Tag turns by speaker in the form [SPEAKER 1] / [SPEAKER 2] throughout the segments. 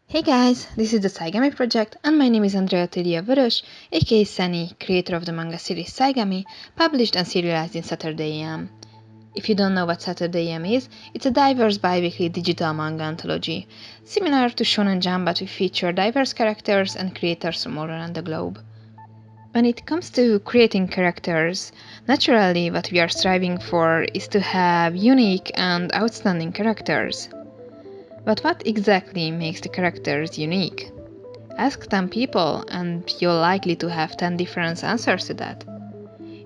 [SPEAKER 1] Hey guys, this is the Saigami project and my name is Andrea Telia Vörös, aka Sunny, creator of the manga series Saigami, published and serialized in Saturday AM. If you don't know what Saturday AM is, it's a diverse bi-weekly digital manga anthology, similar to Shonen Jump but we feature diverse characters and creators from all around the globe. When it comes to creating characters, naturally what we are striving for is to have unique and outstanding characters. But what exactly makes the characters unique? Ask 10 people and you're likely to have 10 different answers to that.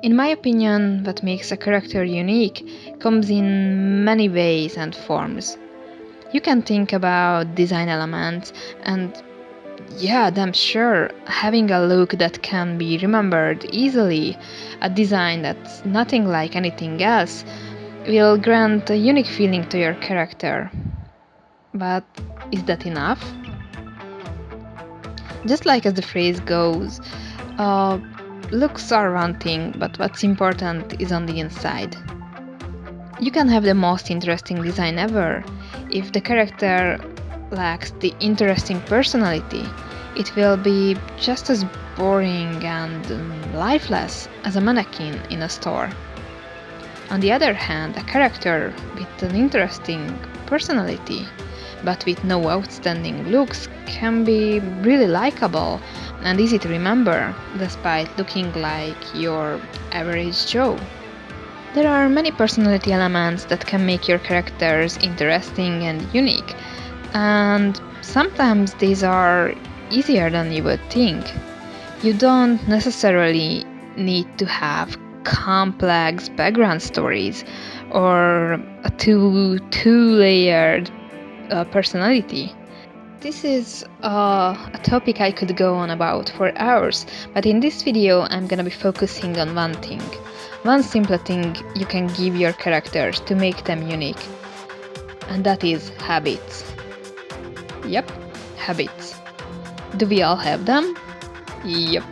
[SPEAKER 1] In my opinion, what makes a character unique comes in many ways and forms. You can think about design elements and damn sure, having a look that can be remembered easily, a design that's nothing like anything else, will grant a unique feeling to your character. But is that enough? Just like as the phrase goes, uh, looks are one thing, but what's important is on the inside. You can have the most interesting design ever. If the character lacks the interesting personality, it will be just as boring and lifeless as a mannequin in a store. On the other hand, a character with an interesting personality but with no outstanding looks can be really likable and easy to remember, despite looking like your average Joe. There are many personality elements that can make your characters interesting and unique, and sometimes these are easier than you would think. You don't necessarily need to have complex background stories or a two-layered personality. This is a topic I could go on about for hours, but in this video I'm gonna be focusing on one thing. One simple thing you can give your characters to make them unique. And that is habits. Yep, habits. Do we all have them? Yep.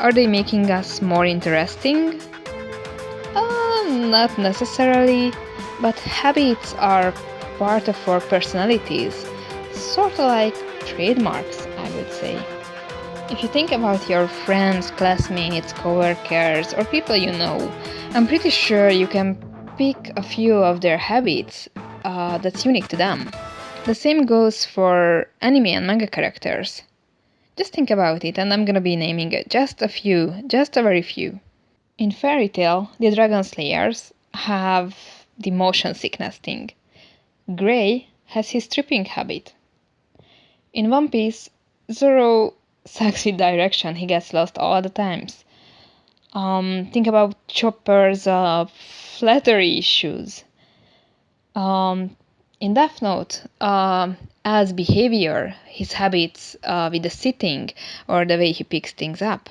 [SPEAKER 1] Are they making us more interesting? Not necessarily, but habits are part of our personalities, sort of like trademarks, I would say. If you think about your friends, classmates, coworkers, or people you know, I'm pretty sure you can pick a few of their habits that's unique to them. The same goes for anime and manga characters. Just think about it, and I'm gonna be naming just a few, just a very few. In Fairy Tail, the Dragon Slayers have the motion sickness thing. Gray has his tripping habit. In One Piece, Zoro sucks with direction, he gets lost all the times. Think about Chopper's flattery issues. In Death Note, as behavior, his habits with the sitting or the way he picks things up.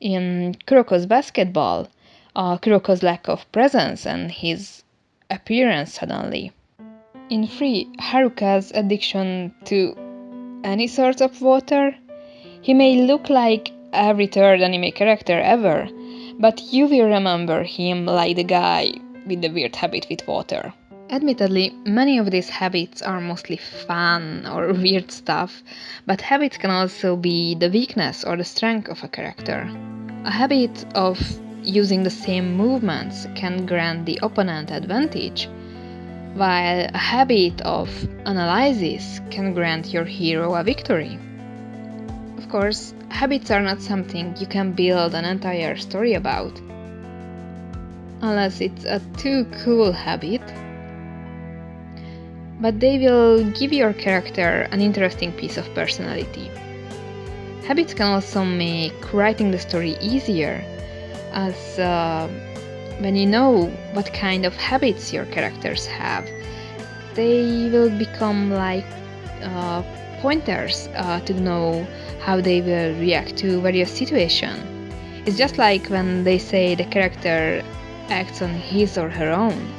[SPEAKER 1] In Kuroko's basketball, Kuroko's lack of presence and his appearance suddenly. In Free, Haruka's addiction to any sort of water. He may look like every third anime character ever, but you will remember him like the guy with the weird habit with water. Admittedly, many of these habits are mostly fun or weird stuff, but habits can also be the weakness or the strength of a character. A habit of using the same movements can grant the opponent advantage, while a habit of analysis can grant your hero a victory. Of course, habits are not something you can build an entire story about, unless it's a too cool habit, but they will give your character an interesting piece of personality. Habits can also make writing the story easier, as when you know what kind of habits your characters have, they will become like pointers to know how they will react to various situations. It's just like when they say the character acts on his or her own.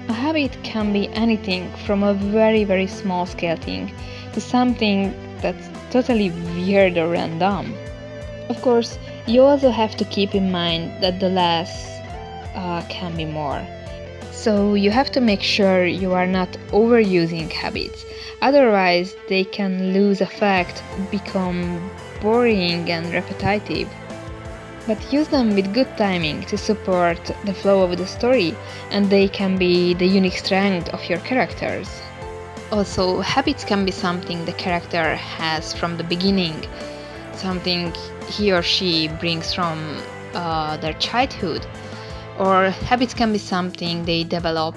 [SPEAKER 1] A habit can be anything from a very, very small scale thing to something that's totally weird or random. Of course, you also have to keep in mind that the less can be more. So you have to make sure you are not overusing habits, otherwise they can lose effect, become boring and repetitive. But use them with good timing to support the flow of the story, and they can be the unique strength of your characters. Also, habits can be something the character has from the beginning, something he or she brings from their childhood, or habits can be something they develop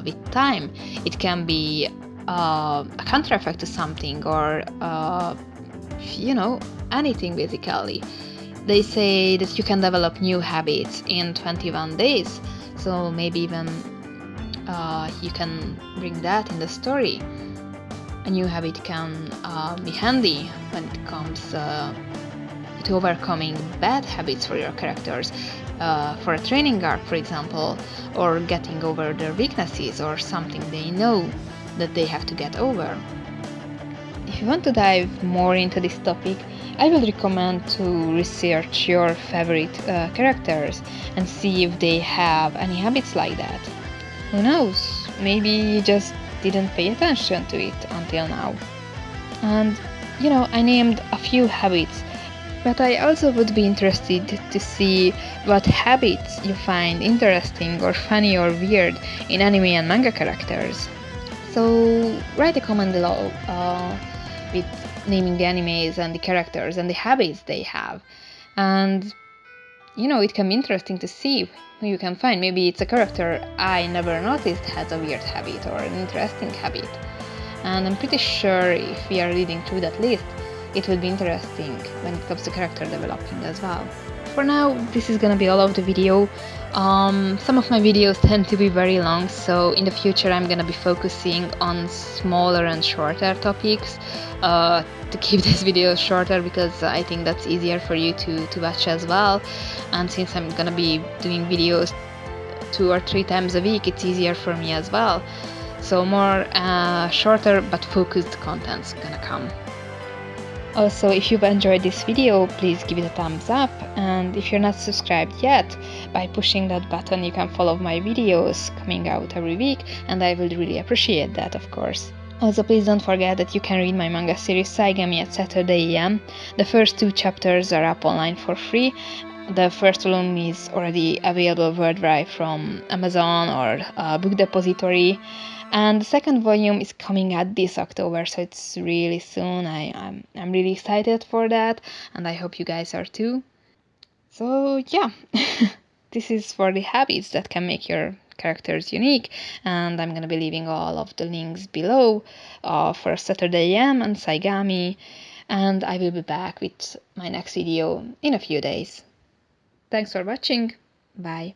[SPEAKER 1] with time. It can be a counter effect to something, or anything basically. They say that you can develop new habits in 21 days, so maybe even you can bring that in the story. A new habit can be handy when it comes to overcoming bad habits for your characters, for a training arc, for example, or getting over their weaknesses or something they know that they have to get over. If you want to dive more into this topic, I will recommend to research your favorite characters and see if they have any habits like that. Who knows? Maybe you just didn't pay attention to it until now. And I named a few habits, but I also would be interested to see what habits you find interesting or funny or weird in anime and manga characters. So write a comment below with naming the animes and the characters and the habits they have. And it can be interesting to see who you can find. Maybe it's a character I never noticed has a weird habit or an interesting habit. And I'm pretty sure if we are reading through that list, it will be interesting when it comes to character developing as well. For now, this is gonna be all of the video. Some of my videos tend to be very long, so in the future I'm gonna be focusing on smaller and shorter topics to keep this video shorter, because I think that's easier for you to watch as well. And since I'm gonna be doing videos 2 or 3 times a week, it's easier for me as well. So more shorter but focused content's gonna come. Also, if you've enjoyed this video, please give it a thumbs up, and if you're not subscribed yet, by pushing that button you can follow my videos coming out every week, and I would really appreciate that, of course. Also, please don't forget that you can read my manga series Saigami at Saturday AM. The first 2 chapters are up online for free. The first volume is already available worldwide from Amazon or Book Depository, and the second volume is coming out this October, so it's really soon. I'm really excited for that, and I hope you guys are too. So yeah, this is for the habits that can make your characters unique, and I'm gonna be leaving all of the links below for Saturday AM and Saigami, and I will be back with my next video in a few days. Thanks for watching, bye!